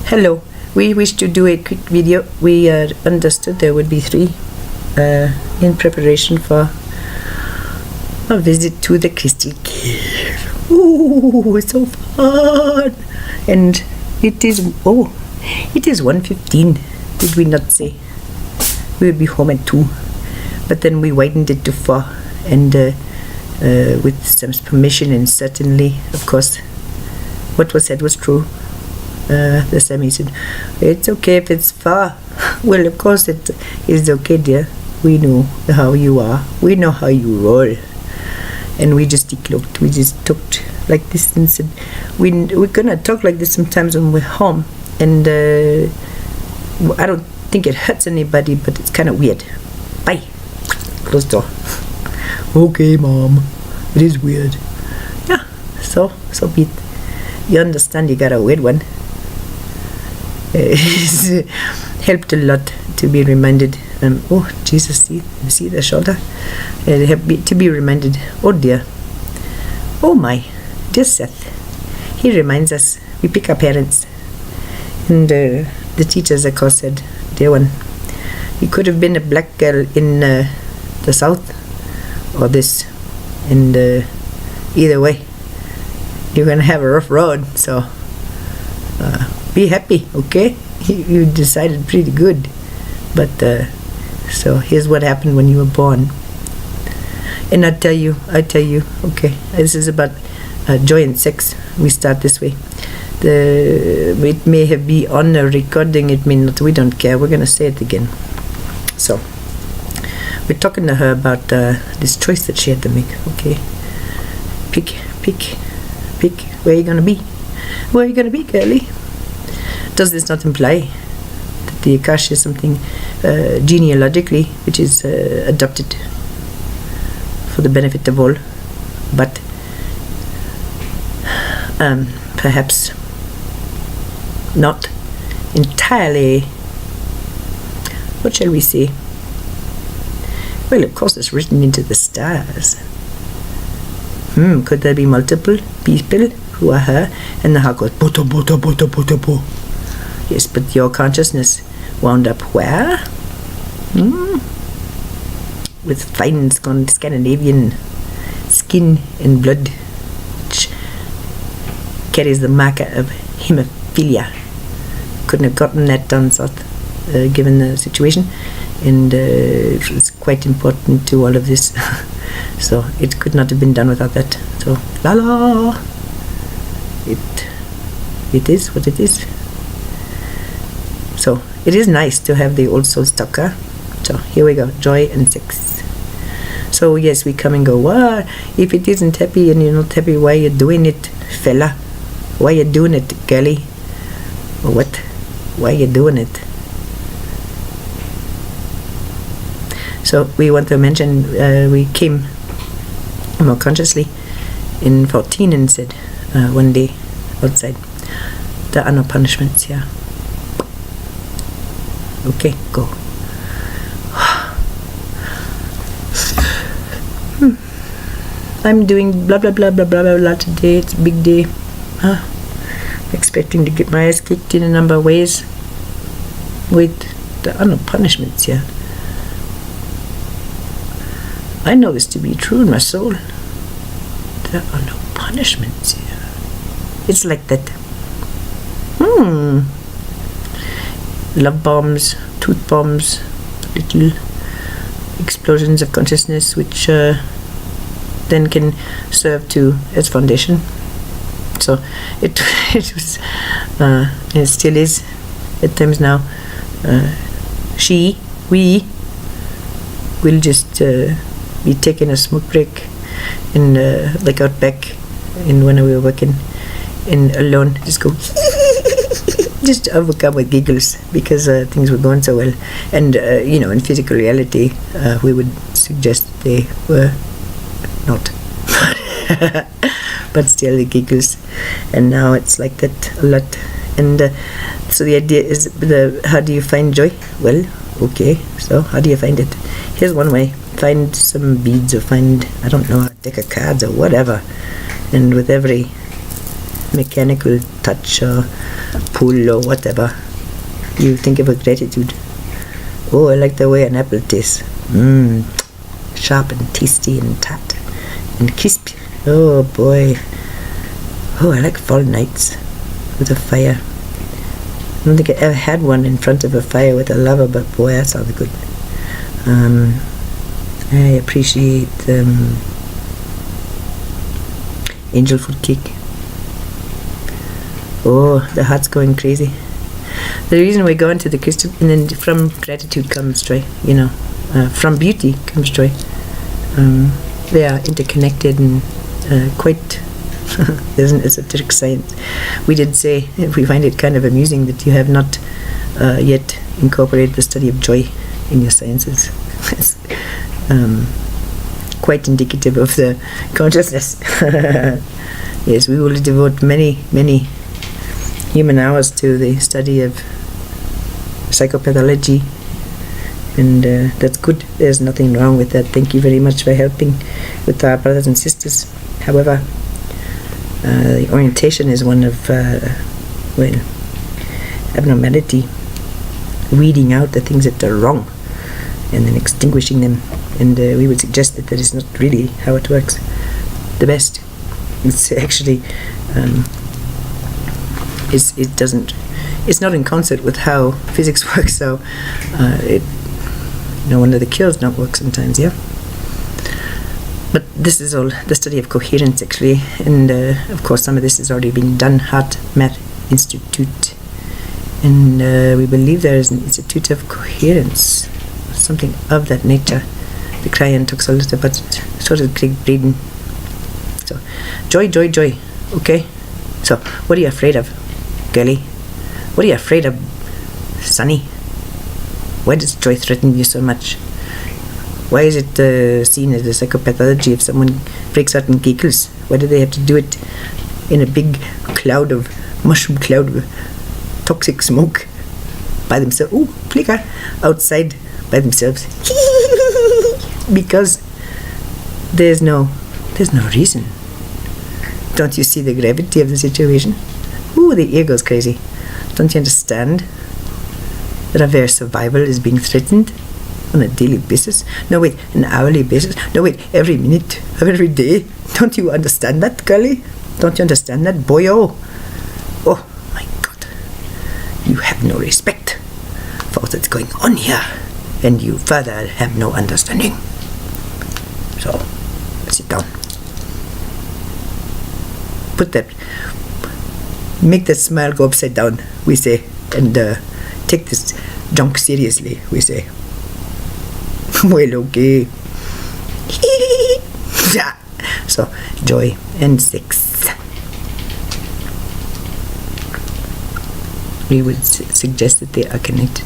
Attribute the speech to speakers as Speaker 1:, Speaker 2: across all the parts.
Speaker 1: Hello, we wish to do a quick video. We understood there would be 3 in preparation for a visit to the Crystal Cave. Ooh, it's so fun! And it is 1:15. Did we not say we would be home at 2? But then we widened it to 4, and with some permission, and certainly, of course, what was said was true. The Sammy said, "It's okay if it's far." Well, of course it is okay, dear. We know how you are. We know how you roll. And we just looked. We just talked like this and said, we're gonna talk like this sometimes when we're home. And I don't think it hurts anybody, but it's kind of weird. Bye. Close door. Okay, Mom. It is weird. Yeah. So be it. You understand? You got a weird one. It's helped a lot to be reminded. Oh Jesus, see the shoulder. It helped me to be reminded. Oh dear. Oh my, dear Seth. He reminds us. We pick our parents, and the teachers of course said, "Dear one, you could have been a black girl in the South, or this, and either way, you're gonna have a rough road. So." Be happy, okay? You decided pretty good. But, so here's what happened when you were born. And I tell you, okay, this is about joy and sex. We start this way. It may have been on a recording, it may not, we don't care. We're going to say it again. So, we're talking to her about this choice that she had to make, okay? Pick. Where are you going to be? Where are you going to be, girlie? Does this not imply that the Akash is something genealogically which is adopted for the benefit of all, but perhaps not entirely, what shall we say? Well, of course it's written into the stars. Could there be multiple people who are her, and the heart goes bo. Yes, but your consciousness wound up where? With fine Scandinavian skin and blood, which carries the marker of hemophilia. Couldn't have gotten that down south, given the situation, and it was quite important to all of this. So it could not have been done without that. So la. It is what it is. So it is nice to have the old soul stuck. So here we go, joy and sex. So yes, we come and go. Well, if it isn't happy and you're not happy, why you doing it, fella? Why you doing it, girlie? Or what? Why you doing it? So we want to mention we came more consciously in 14 and said one day outside, there are no punishments here. Okay, go. I'm doing blah blah blah blah blah blah today. It's a big day. Expecting to get my ass kicked in a number of ways. Wait, there are no punishments here. I know this to be true in my soul. There are no punishments here. It's like that. Love bombs, tooth bombs, little explosions of consciousness, which then can serve as foundation. So it was, it still is at times now. We will just be taking a smoke break in like out back, and when we were working in alone, just go. Just overcome with giggles because things were going so well, and in physical reality, we would suggest they were not, but still the giggles, and now it's like that a lot. And so the idea is, how do you find joy? Well, okay, so how do you find it? Here's one way: find some beads, or find, I don't know, a deck of cards or whatever, and with every mechanical touch or pull or whatever. You think about gratitude. Oh, I like the way an apple tastes. Sharp and tasty and tart and crisp. Oh boy. Oh, I like fall nights with a fire. I don't think I ever had one in front of a fire with a lover, but boy, that sounds good. I appreciate angel food cake. Oh, the heart's going crazy. The reason we go into the Christian, and then from gratitude comes joy, from beauty comes joy. They are interconnected and quite, there's an esoteric science. We did say, we find it kind of amusing that you have not yet incorporated the study of joy in your sciences. It's quite indicative of the consciousness. Yes, we will devote many, many human hours to the study of psychopathology, and that's good. There's nothing wrong with that. Thank you very much for helping with our brothers and sisters. However, the orientation is one of abnormality, weeding out the things that are wrong and then extinguishing them, and we would suggest that is not really how it works the best. It's actually it's not in concert with how physics works, so no wonder the cures don't work sometimes, yeah. But this is all the study of coherence, actually, and of course some of this is already being done. Heart Math Institute, and we believe there is an Institute of Coherence, something of that nature. The client talks a little about it, sort of Craig Braden. So, joy, joy, joy. Okay. So, what are you afraid of, girlie? What are you afraid of, Sonny? Why does joy threaten you so much? Why is it seen as a psychopathology if someone breaks out and giggles? Why do they have to do it in a big mushroom cloud of toxic smoke by themselves? Ooh, flicker, outside by themselves. Because there's no reason. Don't you see the gravity of the situation? Ooh, the ear goes crazy. Don't you understand that our very survival is being threatened on a daily basis? No, wait, an hourly basis? No, wait, every minute of every day? Don't you understand that, girlie? Don't you understand that, boyo? Oh, my God. You have no respect for what's going on here, and you further have no understanding. So, sit down. Make that smile go upside down, we say, and take this junk seriously, we say. Well, okay. Yeah. So, joy and sex. We would suggest that they are connected.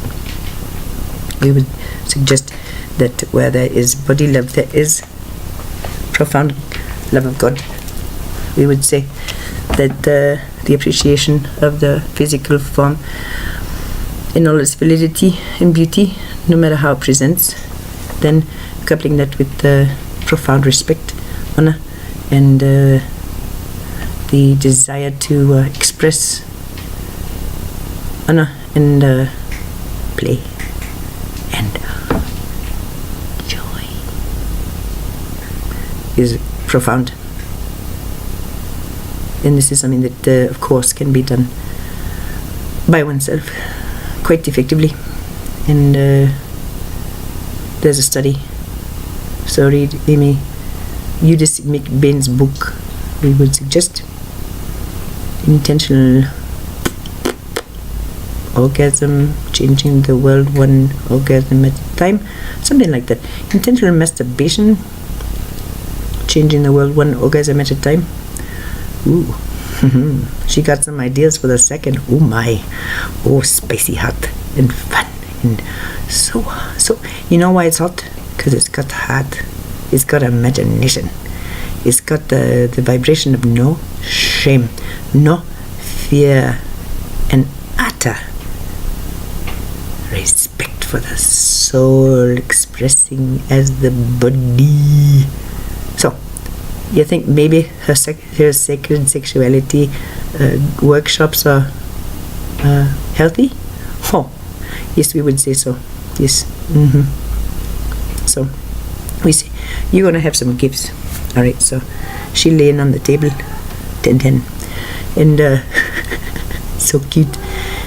Speaker 1: We would suggest that where there is body love, there is profound love of God. We would say that the appreciation of the physical form in all its validity and beauty, no matter how it presents, then coupling that with profound respect, honor, and the desire to express honor and play and joy is profound. And this is something that, of course, can be done by oneself quite effectively. And there's a study. So read Amy Eudice McBain's book. We would suggest intentional orgasm, changing the world one orgasm at a time, something like that. Intentional masturbation, changing the world one orgasm at a time. Ooh, she got some ideas for the second. Oh my, oh, spicy hot and fun and so. You know why it's hot? Because it's got heart, it's got imagination, it's got the vibration of no shame, no fear, and utter respect for the soul expressing as the body. So, You think maybe her sacred sexuality workshops are healthy? Oh, yes, we would say so. Yes. So we say, you're going to have some gifts. All right, so she laying on the table, 10, and so cute.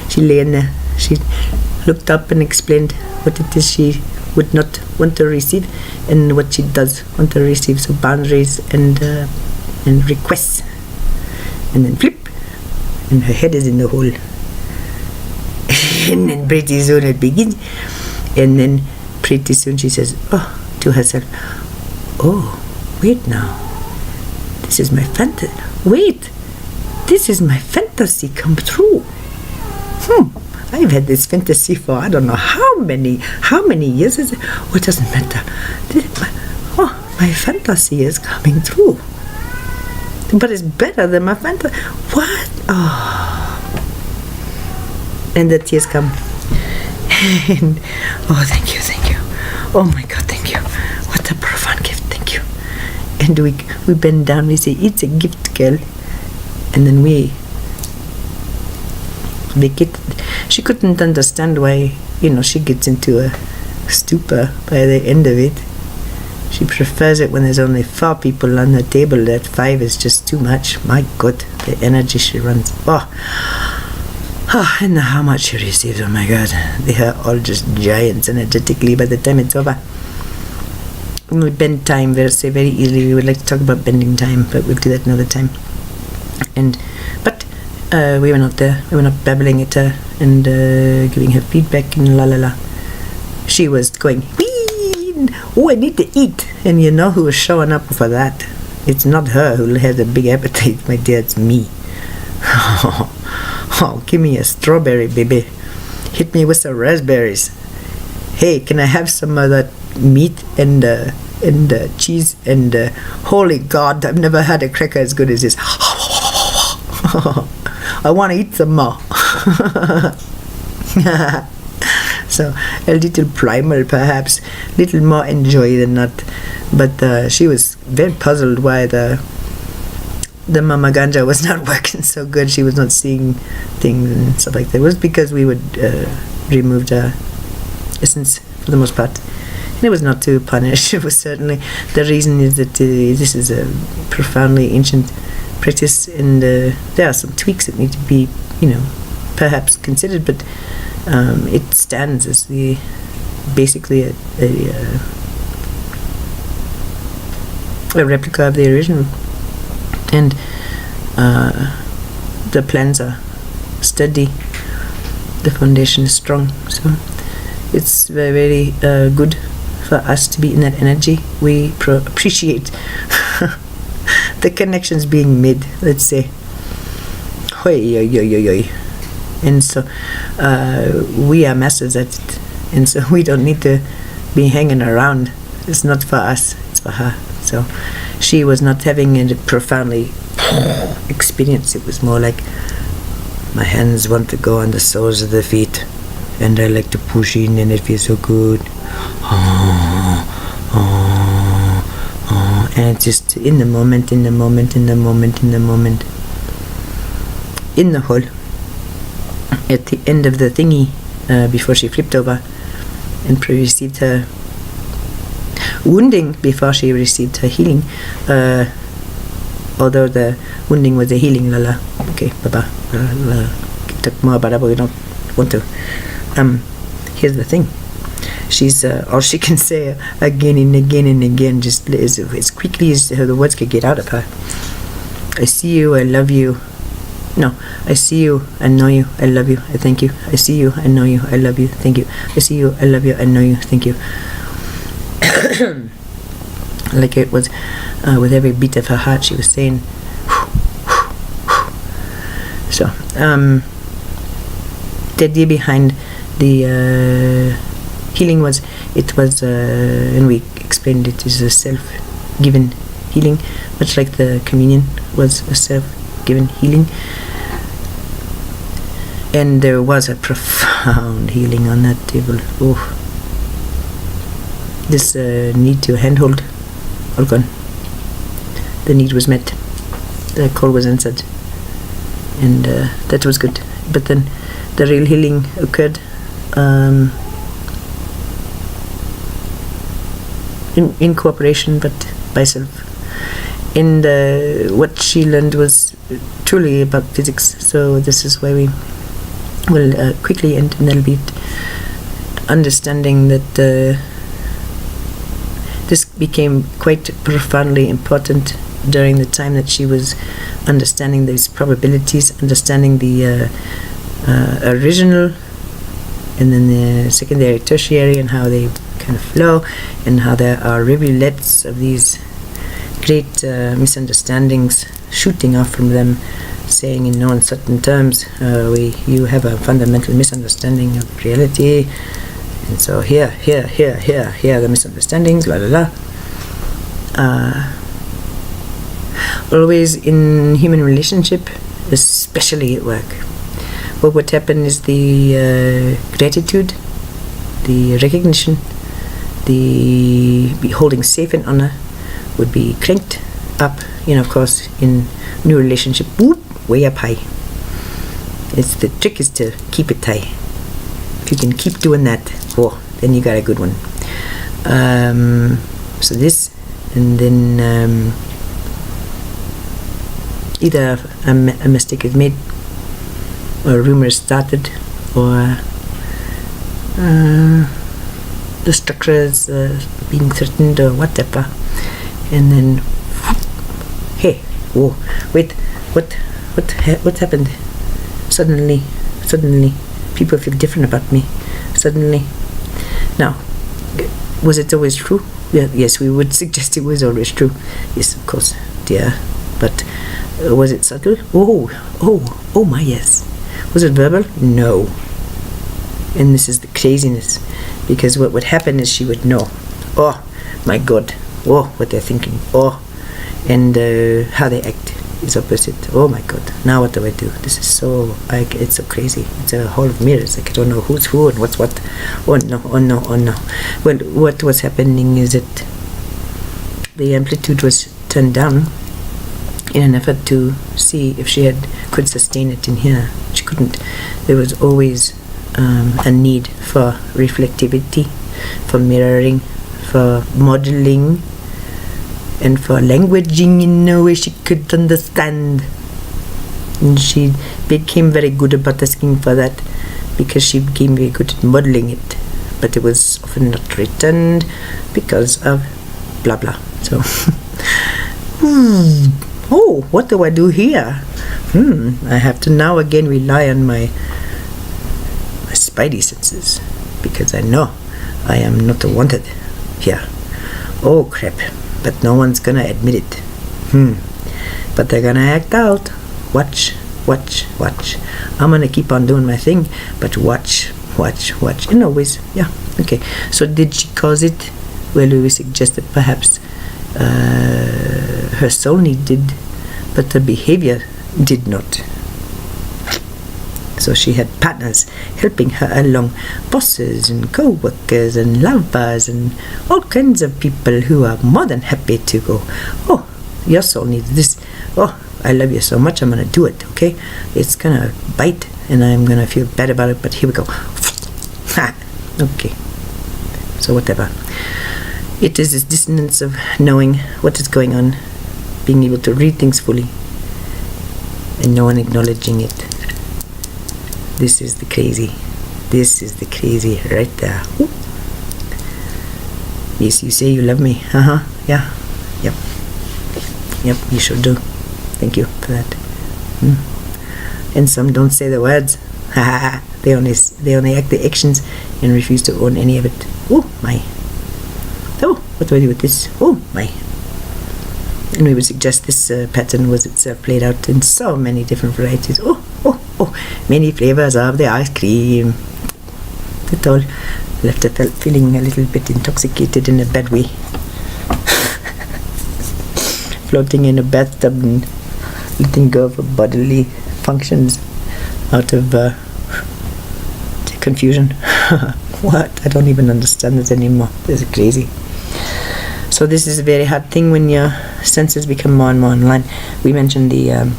Speaker 1: She laying there. She looked up and explained what it is she would not want to receive and what she does want to receive. So boundaries and requests, and then flip, and her head is in the hole. And then pretty soon it begins, and then pretty soon she says, to herself, wait now, this is my fantasy. Wait, this is my fantasy come true. I've had this fantasy for I don't know how many years is it? Oh, it doesn't matter. My fantasy is coming true. But it's better than my fantasy. What? And the tears come. And, thank you. Oh my God, thank you. What a profound gift, thank you. And we bend down, we say, it's a gift, girl. And then we make it. She couldn't understand why, she gets into a stupor by the end of it. She prefers it when there's only 4 people on the table. That 5 is just too much. My God, the energy she runs. And how much she receives, oh my God. They are all just giants energetically by the time it's over. When we bend time very easily, we would like to talk about bending time, but we'll do that another time. But we were not there. We were not babbling at her and giving her feedback and la la la. She was going, wee! I need to eat. And you know who was showing up for that? It's not her who has a big appetite, my dear, it's me. Give me a strawberry, baby. Hit me with some raspberries. Hey, can I have some of that meat and cheese and holy God, I've never had a cracker as good as this. I want to eat some more. So a little primal, perhaps, little more enjoy than not. But she was very puzzled why the Mama Ganja was not working so good. She was not seeing things and stuff like that. It was because we would remove the essence for the most part. And it was not to punish. It was certainly, the reason is that this is a profoundly ancient practice, and there are some tweaks that need to be, perhaps considered, but it stands as basically a replica of the original. And the plans are steady, the foundation is strong, so it's very, very good for us to be in that energy. We appreciate the connections being made, let's say. And so we are masters at it, and so we don't need to be hanging around. It's not for us, it's for her. So she was not having a profoundly experience. It was more like, my hands want to go on the soles of the feet, and I like to push in, and it feels so good. And it's just in the moment, in the hole. At the end of the thingy, before she flipped over and received her wounding, before she received her healing, although the wounding was a healing, lala. Okay, baba. Talk more about it, but we don't want to. Here's the thing. She's all she can say again and again, just as quickly as the words could get out of her. I see you, I love you. No, I see you, I know you, I love you, I thank you. I see you, I know you, I love you, thank you. I see you, I love you, I know you, thank you. Like it was, with every beat of her heart, she was saying, so, the idea behind the healing was, and we explained it as a self-given healing, much like the communion was a self-given healing. And there was a profound healing on that table. Oh, this need to handhold, all gone. the need was met. The call was answered. And that was good. But then the real healing occurred in cooperation, but by self. And what she learned was truly about physics. So this is why we will quickly end, and that'll be understanding that this became quite profoundly important during the time that she was understanding these probabilities, understanding the original and then the secondary, tertiary, and how they kind of flow, and how there are rivulets of these great misunderstandings shooting off from them, saying in no uncertain terms, you have a fundamental misunderstanding of reality, and so here are the misunderstandings, la la la. Always in human relationship, especially at work, what would happen is the gratitude, the recognition, the holding safe and honor would be cranked up, of course, in new relationship, whoop, way up high. It's the trick is to keep it high. If you can keep doing that, then you got a good one. So this, and then either a mistake is made, or a rumor is started, or the structure is being threatened, or whatever, and then hey, wait, what happened? Suddenly people feel different about me. Suddenly, now, was it always true? Yes, we would suggest it was always true. Yes, of course, dear. But was it subtle? Oh my, yes. Was it verbal? No. And this is the craziness, because what would happen is she would know, oh my God, what they're thinking, and how they act is opposite. Oh my God, now what do I do? This is so, it's so crazy. It's a hall of mirrors. I don't know who's who and what's what. Oh no. Well, what was happening is that the amplitude was turned down in an effort to see if she could sustain it in here. She couldn't. There was always a need for reflectivity, for mirroring, for modeling, and for languaging in a way she could understand. And she became very good about asking for that, because she became very good at modeling it, but it was often not returned because of blah blah. So what do I do here? I have to now again rely on my spidey senses, because I know I am not wanted here. Oh crap, but no one's gonna admit it. But they're gonna act out. Watch. I'm gonna keep on doing my thing, but watch. And always, yeah, okay. So did she cause it? Well, we suggest that perhaps her soul need did, but her behavior did not. So she had partners helping her along, bosses and co-workers and lovers and all kinds of people who are more than happy to go, oh, your soul needs this. Oh, I love you so much, I'm going to do it, okay? It's going to bite and I'm going to feel bad about it, but here we go. Okay. So whatever. It is this dissonance of knowing what is going on, being able to read things fully, and no one acknowledging it. This is the crazy. This is the crazy right there. Ooh. Yes, you say you love me. Yeah. Yep, you sure do. Thank you for that. And some don't say the words. They only act the actions and refuse to own any of it. Oh my. Oh, what do I do with this? Oh my. And we would suggest this pattern was itself played out in so many different varieties. Oh, many flavors of the ice cream. That all left her feeling a little bit intoxicated in a bad way. Floating in a bathtub and letting go of her bodily functions out of confusion. What? I don't even understand this anymore. This is crazy. So this is a very hard thing when you're senses become more and more online. We mentioned the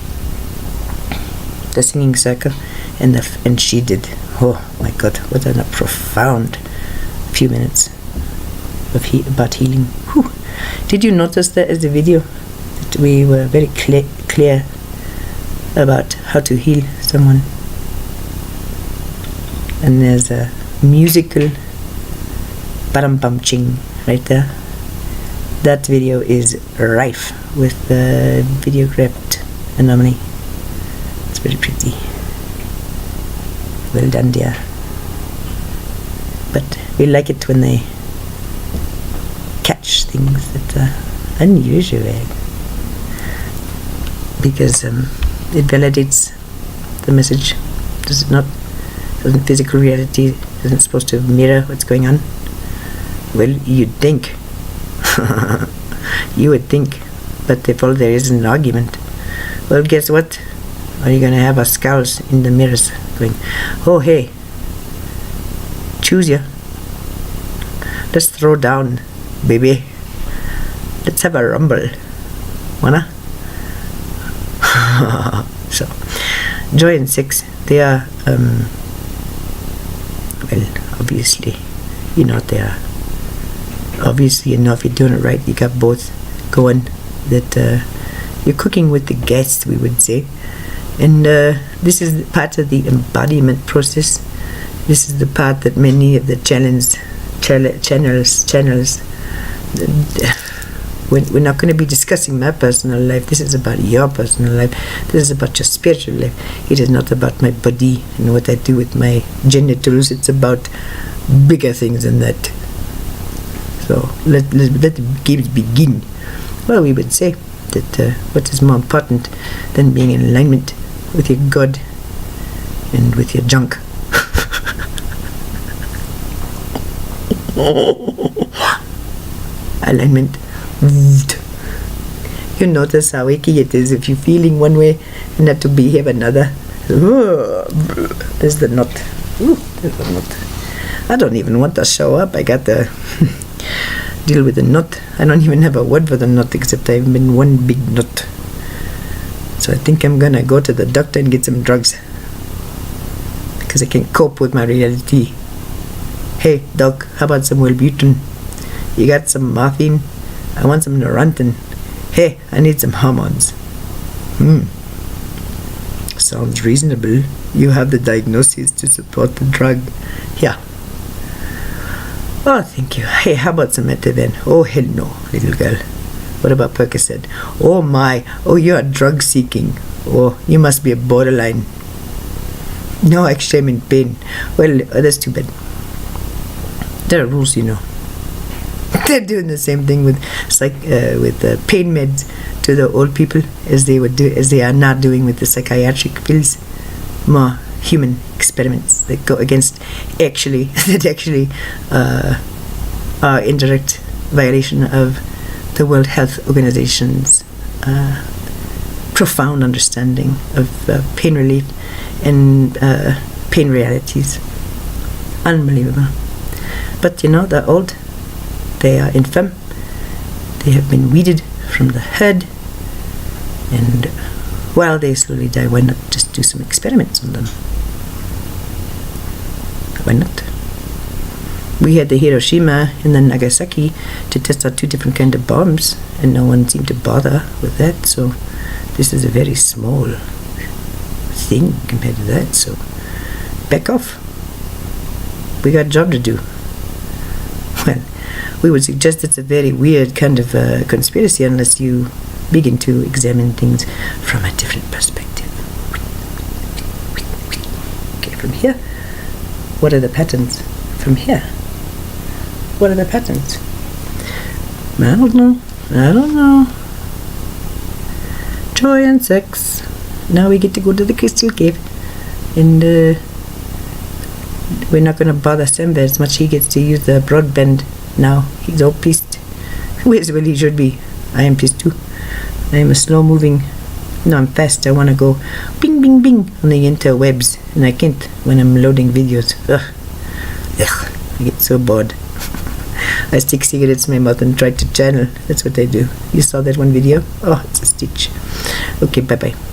Speaker 1: singing circle, and she did. Oh my God, what a profound few minutes of about healing. Whew. Did you notice that as the video that we were very clear about how to heal someone? And there's a musical param-pam-ching right there. That video is rife with videographed anomaly. It's very pretty. Well done, dear. But we like it when they catch things that are unusual, because it validates the message. Does it not? Doesn't physical reality isn't supposed to mirror what's going on? Well, you'd think. You would think, but therefore there is an argument. Well, guess what? Are you going to have our skulls in the mirrors going, oh hey, choose ya. Let's throw down, baby. Let's have a rumble. Wanna? So, joy and sex, they are, well, obviously, they are. Obviously, if you're doing it right, you got both going. That you're cooking with the gas, we would say. And this is part of the embodiment process. This is the part that many of the channels. We're not going to be discussing my personal life. This is about your personal life. This is about your spiritual life. It is not about my body and what I do with my genitals. It's about bigger things than that. So let the games begin. Well, we would say that what is more important than being in alignment with your God and with your junk? Alignment. You notice how icky it is if you're feeling one way and have to behave another. There's the knot. There's the knot. I don't even want to show up. I got to deal with the knot. I don't even have a word for the knot except I've been one big knot. So I think I'm gonna go to the doctor and get some drugs because I can't cope with my reality. Hey doc, how about some Wellbutrin? You got some morphine? I want some Neurontin. Hey, I need some hormones. Sounds reasonable. You have the diagnosis to support the drug. Yeah. Oh, thank you. Hey, how about some Ativan? Oh, hell no, little girl. What about Percocet? Oh my, oh, you are drug seeking. Oh, you must be a borderline. No, actually I'm in pain. Well, that's too bad. There are rules, They're doing the same thing with pain meds to the old people as they are not doing with the psychiatric pills. More human experiments that go against that are indirect violation of the World Health Organization's profound understanding of pain relief and pain realities. Unbelievable. But they're old. They are infirm. They have been weeded from the herd. And while they slowly die, why not just do some experiments on them? Why not? We had the Hiroshima and the Nagasaki to test out 2 different kind of bombs, and no one seemed to bother with that. So this is a very small thing compared to that. So back off. We got a job to do. Well, we would suggest it's a very weird kind of conspiracy unless you begin to examine things from a different perspective. Okay, from here, what are the patterns? From here, what are the patterns? I don't know. Joy and sex. Now we get to go to the crystal cave, and we're not going to bother Sam as much. He gets to use the broadband now. He's all pissed. Well, he should be. I am pissed too. I am a slow-moving. No, I'm fast. I want to go bing, bing, bing on the interwebs, and I can't when I'm loading videos. Ugh. I get so bored. I stick cigarettes in my mouth and try to channel. That's what I do. You saw that one video? Oh, it's a stitch. Okay, bye-bye.